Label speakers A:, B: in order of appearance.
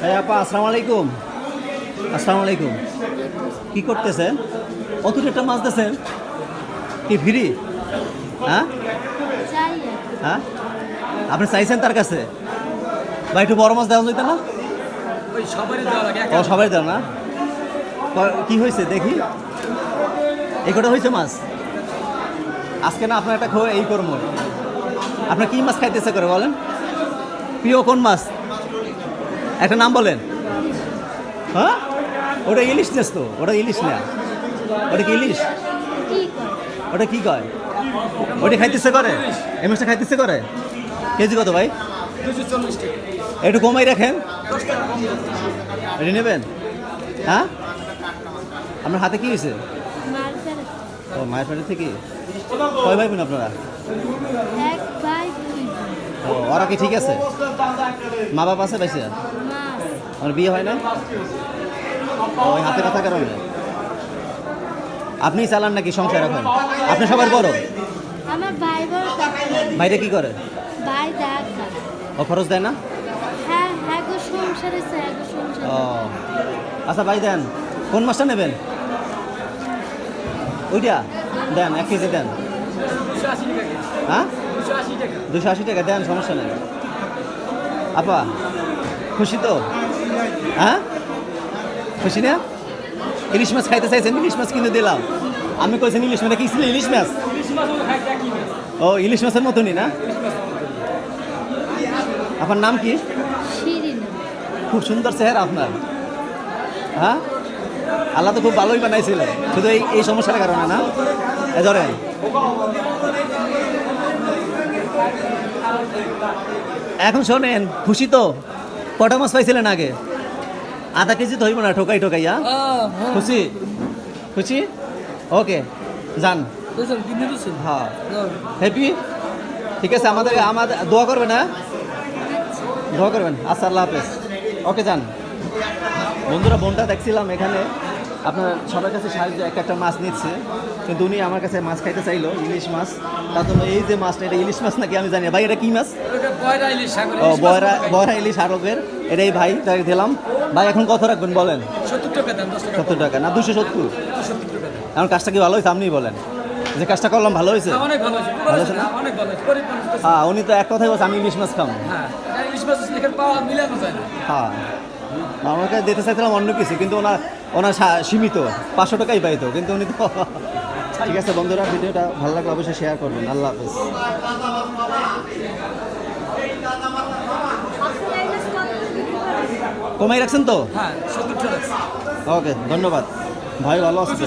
A: হ্যাঁ আপা, আসসালামু আলাইকুম। আসসালামু আলাইকুম। কি করতেছেন? অতুট একটা মাছ দিয়েছেন কি ফ্রি? হ্যাঁ হ্যাঁ, আপনি চাইছেন তার কাছে? বা একটু বড় মাছ দেওয়া যেত না? ও সবাই দেও না? কি হয়েছে দেখি, এই কটা হয়েছে মাছ আজকে না? আপনার একটা এই করবো, আপনার কি মাছ খাইতে ইচ্ছে করে বলেন? প্রিয় কোন মাছ? একটা নাম বলেন। হ্যাঁ, ওটা ইলিশ নেস তো, ওটা ইলিশ না। ওটা কি ইলিশ? ওটা কি কয়? ওটা খাইতেছে করে? এই মাছটা খাইতেছে করে? কেজি কত ভাই? একটু কমাই রাখেন। এটা নেবেন? হ্যাঁ, আপনার হাতে কি হয়েছে? ও মায়ের পেটে থেকে। কয় ভাই বোন আপনারা? ও, ওরা কি ঠিক আছে? মা বাবা আছে পাইছে? আমার বিয়ে হয় না? ওই হাতে কথা কারণে আপনি চালান নাকি সংসার এখন? আপনি সবার বড়?
B: আমার ভাই বড়।
A: ভাইটা কি করে?
B: ভাই ডাক্তার।
A: ও খরচ দেয় না?
B: হ্যাঁ হ্যাঁ গো, সংসারে চাই গো, সংসার।
A: ও আচ্ছা ভাই দেন, কোন মাছটা নেবেন? ওইটা দেন, 1 কেজি দেন। হ্যাঁ, 280 টাকা দেন, সমস্যা নেই। আপা খুশি তো? হ্যাঁ খুশি না? ইলিশ মাছ খাইতে চাইছেন, ইলিশ মাছ কিনে দিলাম। আমি কইছেন ইলিশ মাছ কি ছিল? ইলিশ মাছ। ও ইলিশ মাছের মতনই না? আপনার নাম কি?
B: শিরিনা।
A: খুব সুন্দর চেহারা আপনার। হ্যাঁ, আল্লাহ তো খুব ভালোই বানাইছিল, শুধু এই সমস্যার কারণে না? এ ধরেন, এখন শোনেন, খুশি তো? কটা মাছ পাইছিলেন আগে? আধা কেজি তো হইব না, ঠোকাই ঠোকাইয়া। খুশি? খুশি? ওকে, যান। হ্যাঁ, হ্যাপি? ঠিক আছে, আমাদের দোয়া করবেন। হ্যাঁ, দোয়া করবেন। আচ্ছা, আল্লাহ হাফেজ। ওকে, যান। বন্ধুরা, বোনটা দেখছিলাম এখানে আপনার সবার কাছে সাহায্য একটা মাছ নিচ্ছে, কিন্তু উনি আমার কাছে মাছ খাইতে চাইলো, ইলিশ মাছ। তার জন্য এই যে মাছটা, এটা ইলিশ মাছ নাকি আমি জানি না। ভাই এটা কি মাছ? ও বয়রা ইলিশ সাগরের। এটাই ভাই তাকে দিলাম। ভাই এখন কত রাখবেন বলেন? 70 টাকা না 270? এখন কাজটা কি ভালো হয়েছে? আপনিই বলেন যে কাজটা করলাম ভালো হয়েছে? ভালো হয়েছে না? হ্যাঁ, উনি তো এক কথাই বলছে আমি ইলিশ মাছ খাবো। হ্যাঁ, আমাকে দিতে চাইছিলাম অন্য কিছু, কিন্তু ওনার সীমিত 500 টাকাই পাইতো, কিন্তু উনি তো ঠিক আছে। বন্ধুরা, ভিডিওটা ভালো লাগলে অবশ্যই শেয়ার করবেন। আল্লাহ হাফেজ। কমাই রাখছেন তো? ওকে, ধন্যবাদ ভাই, ভালো আছে তো?